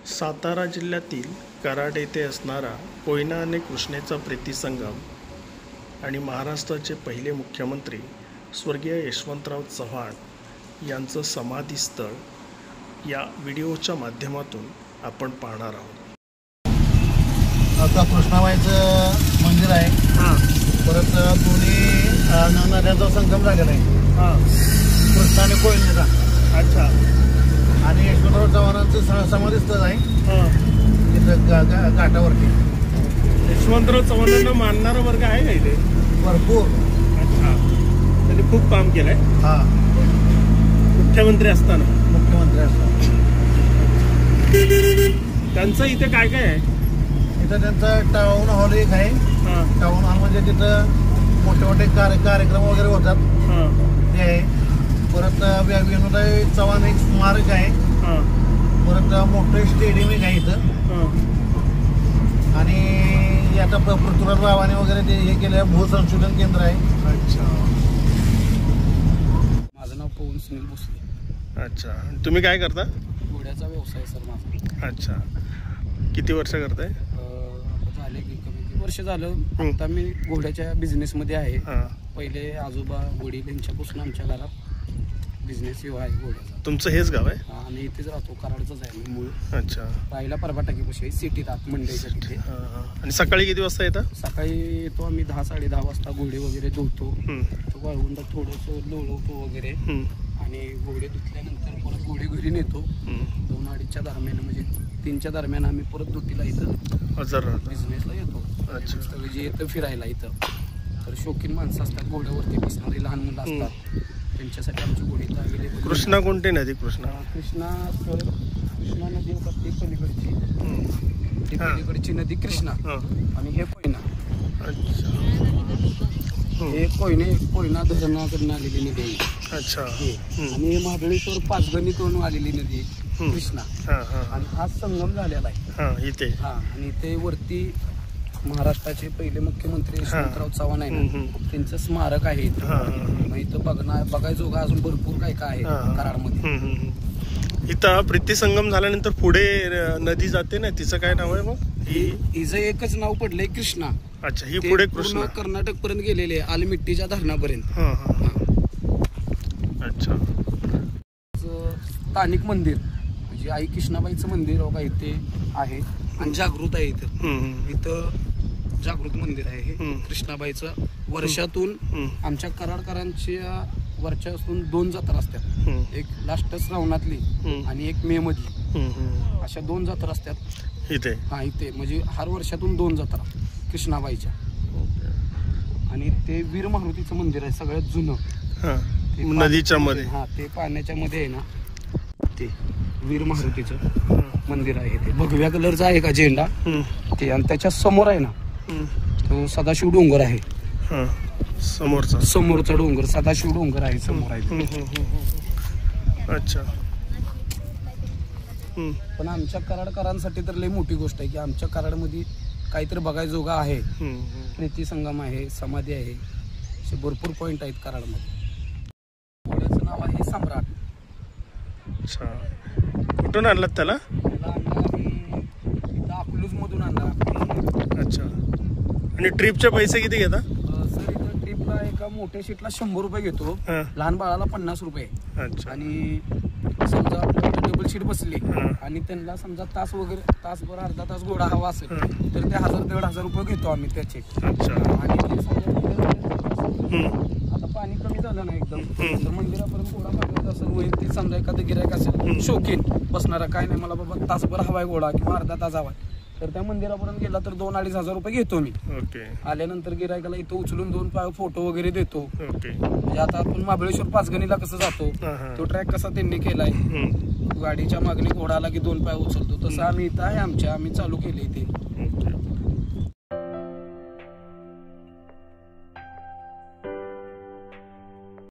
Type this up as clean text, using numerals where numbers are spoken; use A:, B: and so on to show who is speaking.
A: सातारा जिल्ह्यातील कराड येथे असणारा कोयना आणि कृष्णेचा प्रीतिसंगम आणि महाराष्ट्राचे पहिले मुख्यमंत्री स्वर्गीय यशवंतराव चव्हाण यांचं समाधीस्थळ या व्हिडिओच्या माध्यमातून आपण पाहणार आहोत.
B: आता कृष्णाबाईचं मंदिर आहे. परत दोन्ही नद्यांचा संगम झालेला आहे. कृष्णा आणि कोयनेचा.
A: अच्छा.
B: आणि यशवंतराव चव्हाणांचं समाधीस्थळ आहे तिथं घाटावरती.
A: यशवंतराव चव्हाणांना मानणारा वर्ग आहे का इथे?
B: भरपूर.
A: अच्छा. त्यांनी खूप काम केलंय.
B: हा,
A: मुख्यमंत्री असताना. त्यांचं इथे काय काय आहे?
B: इथं त्यांचं टाऊन हॉल एक आहे. टाऊन हॉल म्हणजे तिथं मोठे मोठे कार्यक्रम वगैरे होतात ते आहे. परत विनोदाई चव्हाण एक स्मारक आहे. परत मोठं स्टेडियम एक आहे इथं. आणि आता पृथ्वीराज बाबांनी वगैरे ते हे केलं भूसंशोधन केंद्र आहे.
A: अच्छा.
C: माझं नाव पवन सुनील भोसले.
A: अच्छा. तुम्ही काय करता?
C: घोड्याचा व्यवसाय सर माझा.
A: अच्छा. किती वर्ष करताय?
C: झाले की कमी वर्ष झालं. आता मी घोड्याच्या बिझनेसमध्ये आहे. पहिले आजोबा वडील यांच्यापासून आमच्या घरात बिझनेस आहे घोड्याचा.
A: तुमचं हेच गाव आहे?
C: आणि इथेच राहतो. कराडचंच आहे मी मूळ.
A: अच्छा.
C: राहिला परबाटाकीपाशी सिटीत आत मंडईच्या तिथे.
A: आणि सकाळी किती वाजता येतात?
C: सकाळी येतो आम्ही 10-10:30 वाजता. घोडे वगैरे धुतो. वाळवून थोडंसं लोळवतो वगैरे. आणि घोडे धुतल्यानंतर परत घोडे घरी नेतो. 2-2:30च्या दरम्यान म्हणजे 3च्या दरम्यान आम्ही परत दुटीला इथं बिझनेसला येतो. अच्छा. जे येतं फिरायला इथं तर शौकीन माणसं असतात घोड्यावरती बसणारी, लहान मुलं असतात. त्यांच्यासाठी आमची घोडी इथं अवेलेबल.
A: कृष्णा कोणती नदी? कृष्णा
C: नदी ती पलीकडची नदी कृष्णा. आणि हे कोयना. हे कोयना धरणाकडून आलेली नदी आहे.
A: अच्छा.
C: आणि महाबळेश्वर पाचगणीतून आलेली नदी कृष्णा. आणि हा संगम झालेला आहे
A: इथे.
C: आणि ते वरती महाराष्ट्राचे पहिले मुख्यमंत्री यशवंतराव चव्हाण आहे ना, त्यांचं स्मारक आहे इथं. इथं बघायचं अजून भरपूर काय काय आहे कराडमध्ये.
A: इथं प्रीतिसंगम झाल्यानंतर पुढे नदी जाते ना, तिचं काय नाव आहे मग?
C: हिचं एकच नाव पडलंय कृष्णा.
A: अच्छा. ही पुढे कृष्णा
C: कर्नाटक पर्यंत गेलेले आहे, आलमिट्टीच्या धरणापर्यंत.
A: अच्छा.
C: स्थानिक मंदिर म्हणजे आई कृष्णाबाईचं मंदिर बघा इथे आहे. आणि जागृत आहे इथं. इथं जागृत मंदिर आहे हे कृष्णाबाईचं. वर्षातून आमच्या कराडकरांच्या वर्षातून 2 जत्रा असतात. एक लास्ट श्रावणातली आणि एक मे मधली. अशा 2 जत्रा असतात
A: इथे.
C: इथे म्हणजे हर वर्षातून 2 जत्रा कृष्णाबाईच्या. आणि ते वीर मारुतीचं मंदिर आहे सगळ्यात जुनं
A: नदीच्या मध्ये.
C: ते पाण्याच्या मध्ये आहे ना, ते वीर मारुतीचं मंदिर आहे. ते भगव्या कलरचा आहे का झेंडा ते. आणि त्याच्या समोर आहे ना तो सदाशिव डोंगर आहे. समोरचा डोंगर सदाशिव डोंगर आहे समोर आहे.
A: अच्छा.
C: पण आमच्या कराडकरांसाठी तर लई मोठी गोष्ट आहे की आमच्या कराडमध्ये काहीतरी बघायजोगा आहे. प्रीतिसंगम आहे, समाधी आहे, असे भरपूर पॉइंट आहेत कराडमध्ये. घोड्याचं नाव आहे सम्राट.
A: अच्छा. कुठून आणलात त्याला?
C: अकलूज मधून आणला.
A: अच्छा. आणि ट्रिपचे पैसे किती घेता?
C: सर इथं ट्रिपला एका मोठ्या शीटला 100 रुपये घेतो. लहान बाळाला 50 रुपये.
A: अच्छा.
C: आणि समजा डबल शीट बसली आणि त्यांना समजा तासभर अर्धा तास घोडा हवा असेल तर ते 1000-1500 रुपये घेतो आम्ही त्याचे.
A: अच्छा.
C: आणि ते आता पाणी कमी झालं ना एकदम तर मंदिरापर्यंत घोडा पाठवायचा असेल वैयक्तिक समजा एखादं गिऱ्हाईक असेल शौकीन बसणारा, काय नाही मला बाबा तासभर हवाय घोडा किंवा अर्धा तास हवाय तर त्या मंदिरापर्यंत गेला तर 2-2.5 हजार रुपये घेतो मी. आल्यानंतर गिऱ्हाईकाला इथं उचलून 2 फोटो वगैरे देतो. म्हणजे आता आपण महाबळेश्वर पाचगणीला कसं जातो तो ट्रॅक कसा त्यांनी केलाय, गाडीच्या मागणी घोडा आला की 2 पाय उचलतो, तसं आम्ही इथं आहे आम्ही चालू केले इथे.